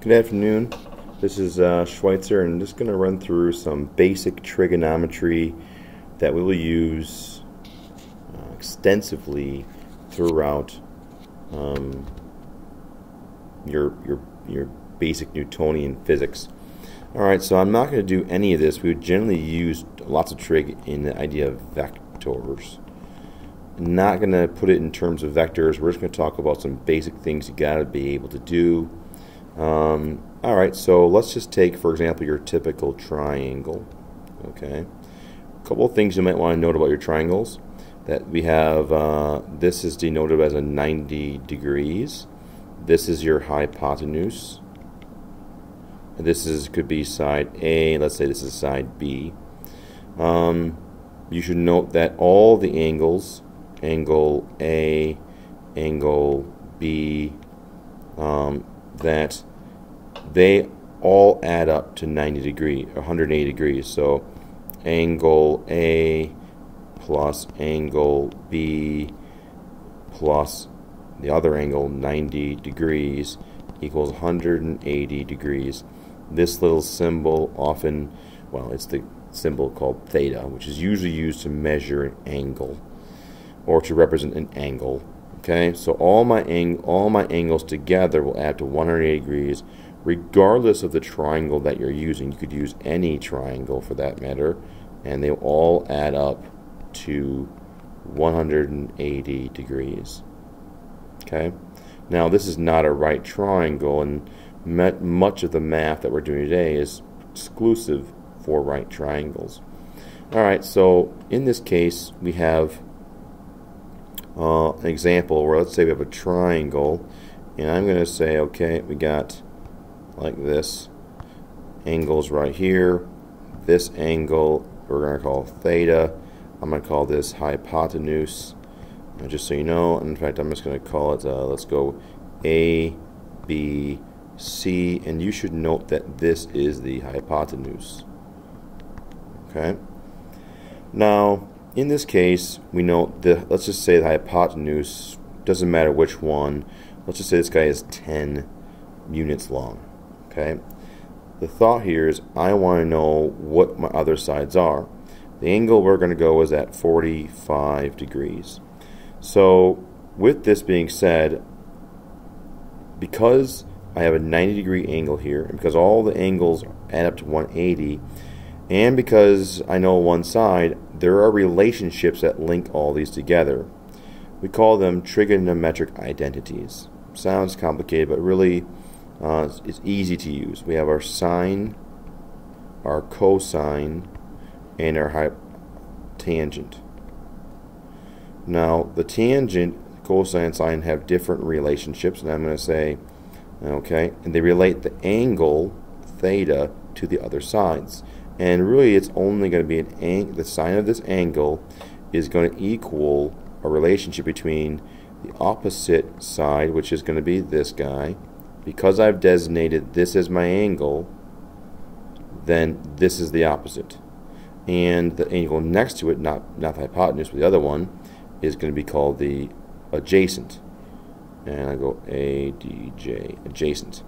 Good afternoon. This is Schweitzer, and I'm just going to run through some basic trigonometry that we will use extensively throughout your basic Newtonian physics. Alright, so I'm not going to do any of this. We would generally use lots of trig in the idea of vectors. I'm not going to put it in terms of vectors. We're just going to talk about some basic things you got to be able to do. Alright, so let's just take, for example, your typical triangle. Okay, a couple of things you might want to note about your triangles. That we have, this is denoted as a 90 degrees. This is your hypotenuse. This could be side A. Let's say this is side B. You should note that all the angles, angle A, angle B, that they all add up to 90 degrees, 180 degrees. So angle A plus angle B plus the other angle, 90 degrees, equals 180 degrees. This little symbol often, well, it's the symbol called theta, which is usually used to measure an angle or to represent an angle. Okay, so all my angles together will add to 180 degrees, regardless of the triangle that you're using. You could use any triangle for that matter, and they all add up to 180 degrees. Okay, now this is not a right triangle, and much of the math that we're doing today is exclusive for right triangles. Alright, so in this case we have an example where, let's say we have a triangle, and I'm going to say, okay, we got like this, angles right here, this angle we're going to call theta, I'm going to call this hypotenuse, and just so you know, in fact I'm just going to call it, let's go A, B, C, and you should note that this is the hypotenuse. Okay, now in this case we note that, let's just say the hypotenuse, doesn't matter which one, let's just say this guy is 10 units long. Okay, the thought here is I want to know what my other sides are. The angle we're going to go is at 45 degrees. So with this being said, because I have a 90 degree angle here, and because all the angles add up to 180, and because I know one side, there are relationships that link all these together. We call them trigonometric identities. Sounds complicated, but really it's easy to use. We have our sine, our cosine, and our tangent. Now the tangent, cosine, sine have different relationships, and I'm going to say, okay, and they relate the angle theta to the other sides, and really it's only going to be the sine of this angle is going to equal a relationship between the opposite side, which is going to be this guy. Because I've designated this as my angle, then this is the opposite, and the angle next to it, not the hypotenuse but the other one, is going to be called the adjacent. And I go ADJ, adjacent.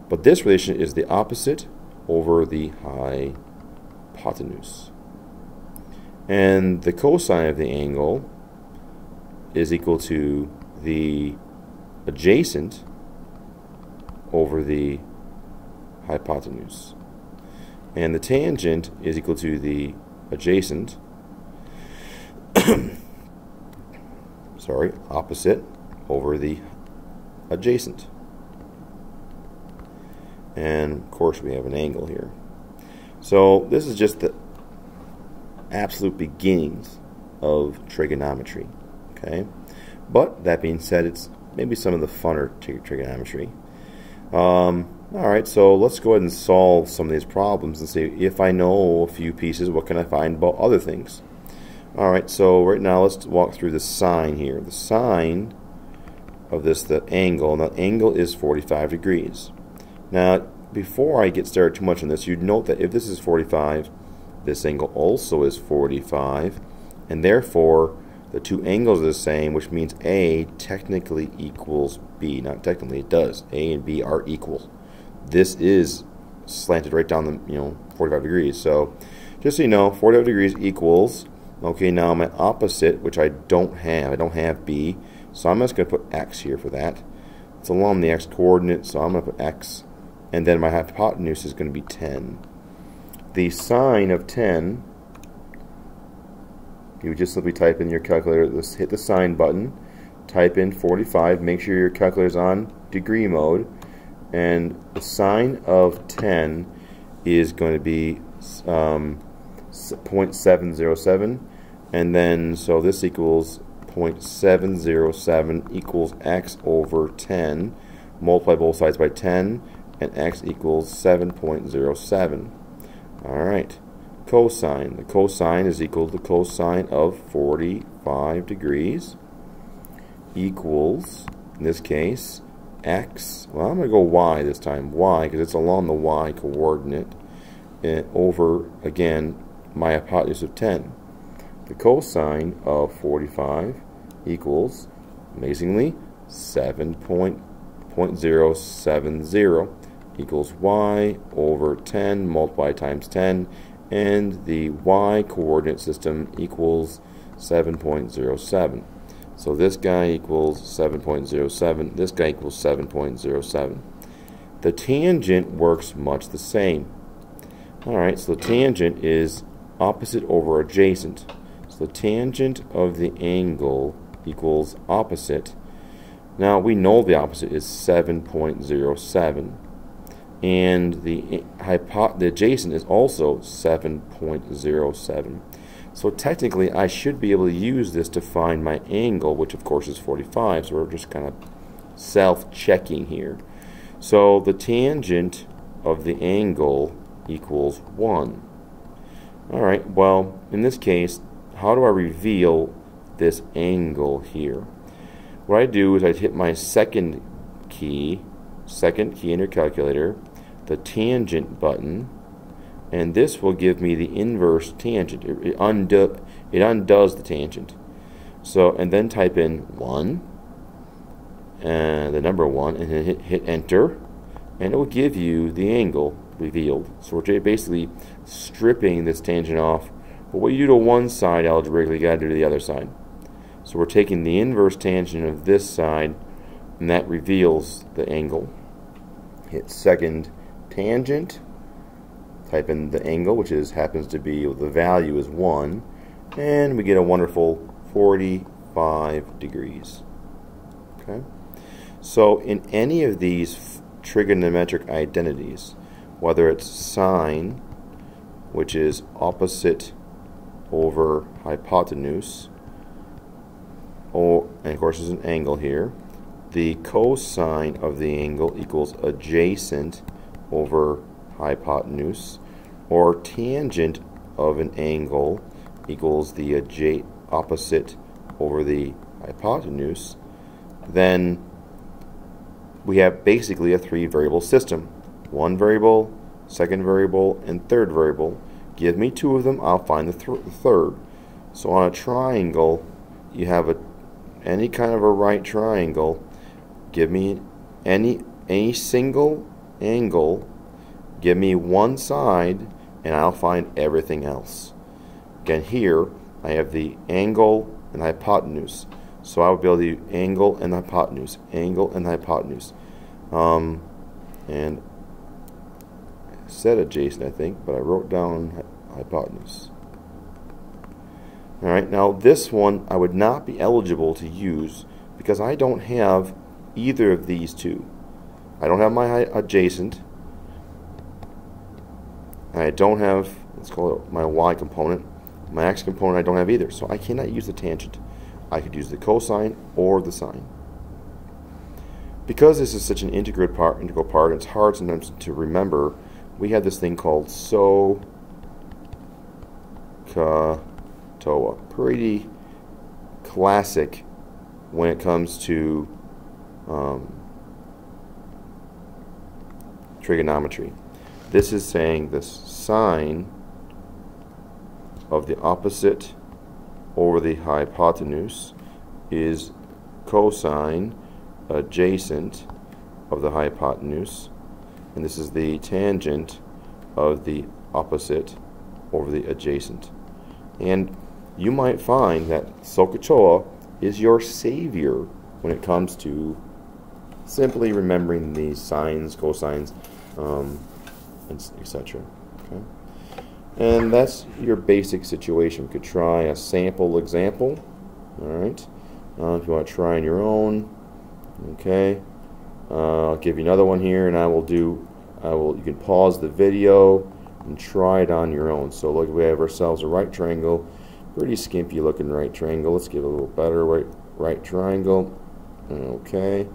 But this relation is the opposite over the hypotenuse. And the cosine of the angle is equal to the adjacent over the hypotenuse. And the tangent is equal to the adjacent, sorry, opposite over the adjacent. And of course we have an angle here. So this is just the absolute beginnings of trigonometry. Okay, but that being said, it's maybe some of the funner trigonometry. Alright, so let's go ahead and solve some of these problems and see if I know a few pieces, what can I find about other things. Alright, so right now let's walk through the sine here. The sine of this, the angle, and the angle is 45 degrees. Now, before I get started too much on this, you'd note that if this is 45, this angle also is 45, and therefore the two angles are the same, which means A technically equals B. Not technically, it does. A and B are equal. this is slanted right down the 45 degrees. So just so you know, 45 degrees equals, okay, now my opposite, which I don't have B, so I'm just going to put X here for that. It's along the X coordinate, so I'm going to put X, and then my hypotenuse is going to be 10. The sine of 10, you would just simply type in your calculator, hit the sine button, type in 45, make sure your calculator's on degree mode, and the sine of 10 is going to be 0.707, and then so this equals 0.707 equals x over 10. Multiply both sides by 10, and x equals 7.07. Alright, cosine. The cosine is equal to the cosine of 45 degrees equals, in this case, x. Well, I'm going to go y this time. Y, because it's along the y coordinate, and over, again, my hypotenuse of 10. The cosine of 45 equals, amazingly, 7.070 equals y over 10 multiplied times 10, and the y coordinate system equals 7.07. So this guy equals 7.07, this guy equals 7.07. The tangent works much the same. Alright, so the tangent is opposite over adjacent. So the tangent of the angle equals opposite. Now we know the opposite is 7.07, and the adjacent is also 7.07. So technically I should be able to use this to find my angle, which of course is 45, so we're just kind of self-checking here. So the tangent of the angle equals 1. Alright, well, in this case, how do I reveal this angle here? What I do is I hit my second key in your calculator, the tangent button, and this will give me the inverse tangent. It undoes the tangent. So, and then type in 1, and the number 1, and then hit enter, and it will give you the angle revealed. So we're basically stripping this tangent off. But what you do to one side algebraically, you got to do to the other side. So we're taking the inverse tangent of this side, and that reveals the angle. Hit second tangent, type in the angle, which happens to be, the value is 1, and we get a wonderful 45 degrees. Okay? So in any of these trigonometric identities, whether it's sine, which is opposite over hypotenuse, and of course there's an angle here, the cosine of the angle equals adjacent over hypotenuse, or tangent of an angle equals the opposite over the hypotenuse, then we have basically a 3-variable system. One variable, second variable, and third variable. Give me 2 of them, I'll find the third. So on a triangle, you have any kind of a right triangle. Give me any single angle, give me one side, and I'll find everything else. Again, here I have the angle and hypotenuse, so I would be able to do angle and hypotenuse, angle and hypotenuse. And I said adjacent, I think, but I wrote down hypotenuse. Alright, now this one I would not be eligible to use because I don't have either of these two. I don't have my adjacent, I don't have, let's call it my y component. My x component I don't have either, so I cannot use the tangent. I could use the cosine or the sine. Because this is such an integral part, and it's hard sometimes to remember, we have this thing called SOHCAHTOA. Pretty classic when it comes to trigonometry. This is saying the sine of the opposite over the hypotenuse is cosine adjacent of the hypotenuse, and this is the tangent of the opposite over the adjacent. And you might find that SOHCAHTOA is your savior when it comes to simply remembering these sines, cosines, etc. Okay? And that's your basic situation. You could try a sample example. All right. If you want to try on your own, okay. I'll give you another one here, and you can pause the video and try it on your own. So look, we have ourselves a right triangle, pretty skimpy looking right triangle. Let's give it a little better right triangle. Okay.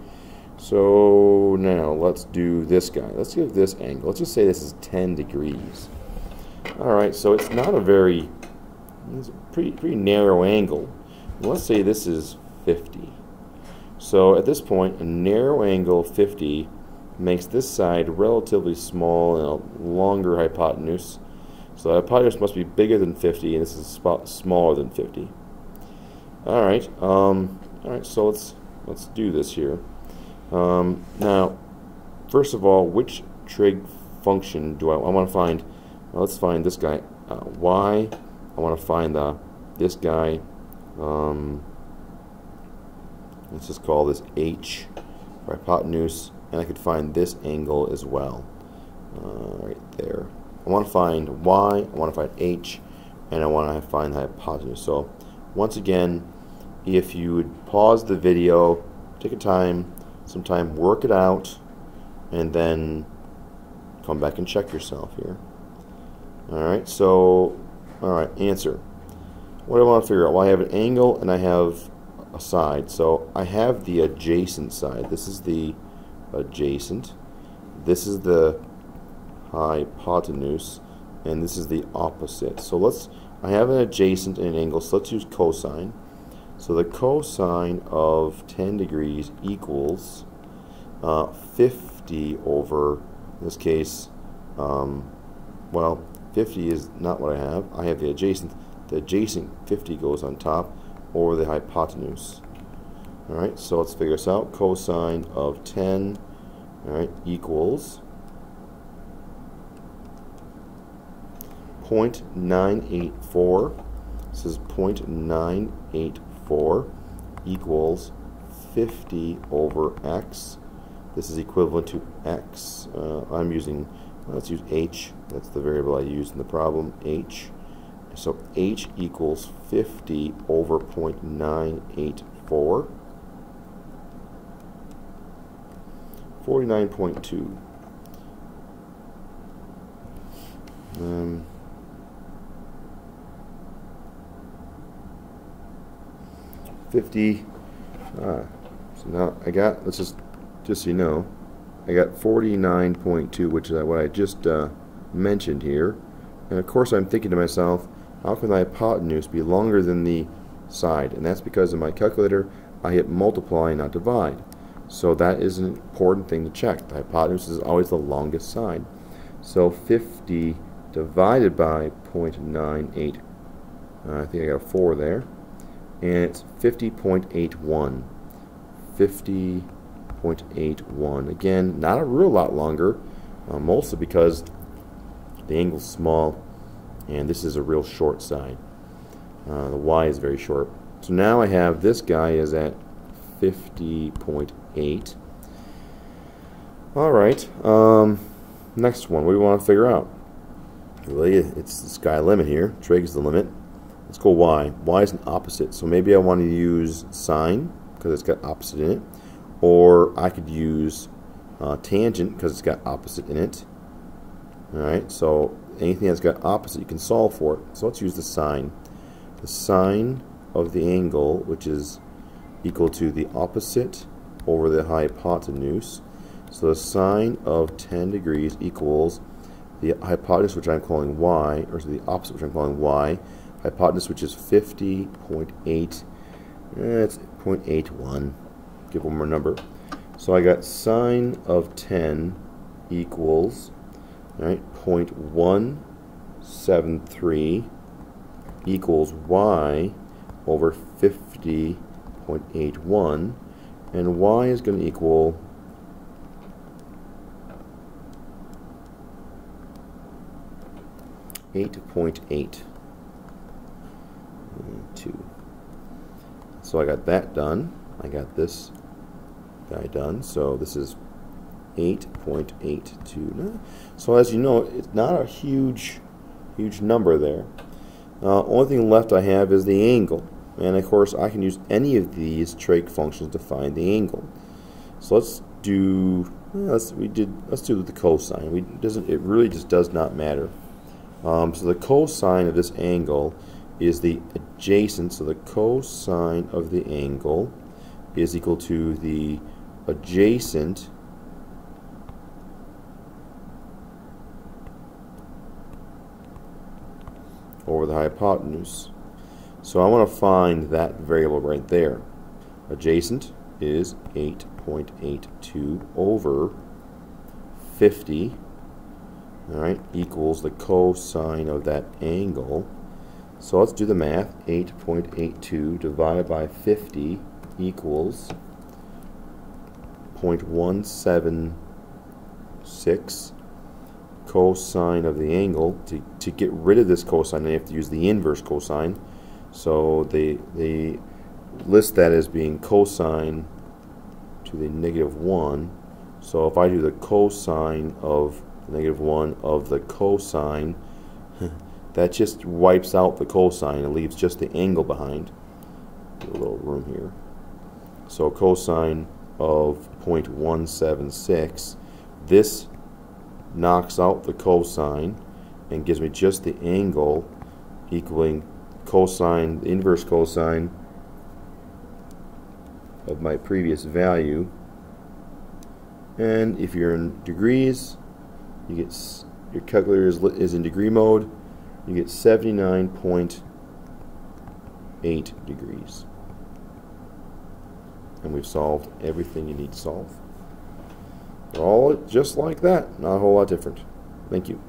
So now let's do this guy. Let's give this angle. Let's just say this is 10 degrees. All right. So it's not it's a pretty narrow angle. Let's say this is 50. So at this point, a narrow angle 50 makes this side relatively small and a longer hypotenuse. So the hypotenuse must be bigger than 50, and this is smaller than 50. All right. All right. So let's do this here. Now, first of all, which trig function do I want to find? Well, let's find this guy y. I want to find this guy. Let's just call this h for hypotenuse. And I could find this angle as well, right there. I want to find y, I want to find h, and I want to find the hypotenuse. So once again, if you would pause the video, take some time, work it out, and then come back and check yourself here. Alright, so, alright, answer. What do I want to figure out? Well, I have an angle and I have a side. So I have the adjacent side. This is the adjacent, this is the hypotenuse, and this is the opposite. So I have an adjacent and an angle, so let's use cosine. So the cosine of 10 degrees equals 50 over, in this case, well, 50 is not what I have. I have the adjacent. The adjacent 50 goes on top over the hypotenuse. Alright, so let's figure this out. Cosine of 10, alright, equals 0.984. This is 0.984 equals 50 over x. This is equivalent to x. Let's use h. That's the variable I used in the problem, h. So h equals 50 over 0.984. 49.2. 50. So now I got, just so you know, I got 49.2, which is what I just mentioned here. And of course I'm thinking to myself, how can the hypotenuse be longer than the side? And that's because in my calculator I hit multiply, not divide. So that is an important thing to check. The hypotenuse is always the longest side. So 50 divided by 0.98, I think I got a 4 there, and it's 50.81. 50.81. Again, not a real lot longer, mostly because the angle's small and this is a real short side. The y is very short. So now I have this guy is at 50.8. Alright, next one. What do we want to figure out? Really, it's the sky limit here. Trig is the limit. Let's go y. Y is an opposite. So maybe I want to use sine because it's got opposite in it. Or I could use tangent because it's got opposite in it. Alright, so anything that's got opposite you can solve for it. So let's use the sine. The sine of the angle, which is equal to the opposite over the hypotenuse. So the sine of 10 degrees equals the hypotenuse, which I'm calling y, or the opposite, which I'm calling y. Hypotenuse, which is 50.8. It's 0.81. Give one more number. So I got sine of 10 equals, right, 0.173 equals y over 50.81, and y is going to equal 8.8. 2. So I got that done. I got this guy done. So this is 8.82. So as you know, it's not a huge number there. Only thing left I have is the angle, and of course I can use any of these trig functions to find the angle. So let's do let's do the cosine. It really just does not matter. So the cosine of this angle is the adjacent. So the cosine of the angle is equal to the adjacent over the hypotenuse. So I want to find that variable right there. Adjacent is 8.82 over 50, all right, equals the cosine of that angle. So let's do the math. 8.82 divided by 50 equals 0.176 cosine of the angle. To get rid of this cosine, I have to use the inverse cosine. So they list that as being cosine to the -1. So if I do the cosine of -1 of the cosine, that just wipes out the cosine and leaves just the angle behind. Get a little room here. So cosine of 0.176. This knocks out the cosine and gives me just the angle, equaling cosine, the inverse cosine of my previous value. And if you're in degrees, you get, your calculator is in degree mode, you get 79.8 degrees. And we've solved everything you need to solve. All just like that, not a whole lot different. Thank you.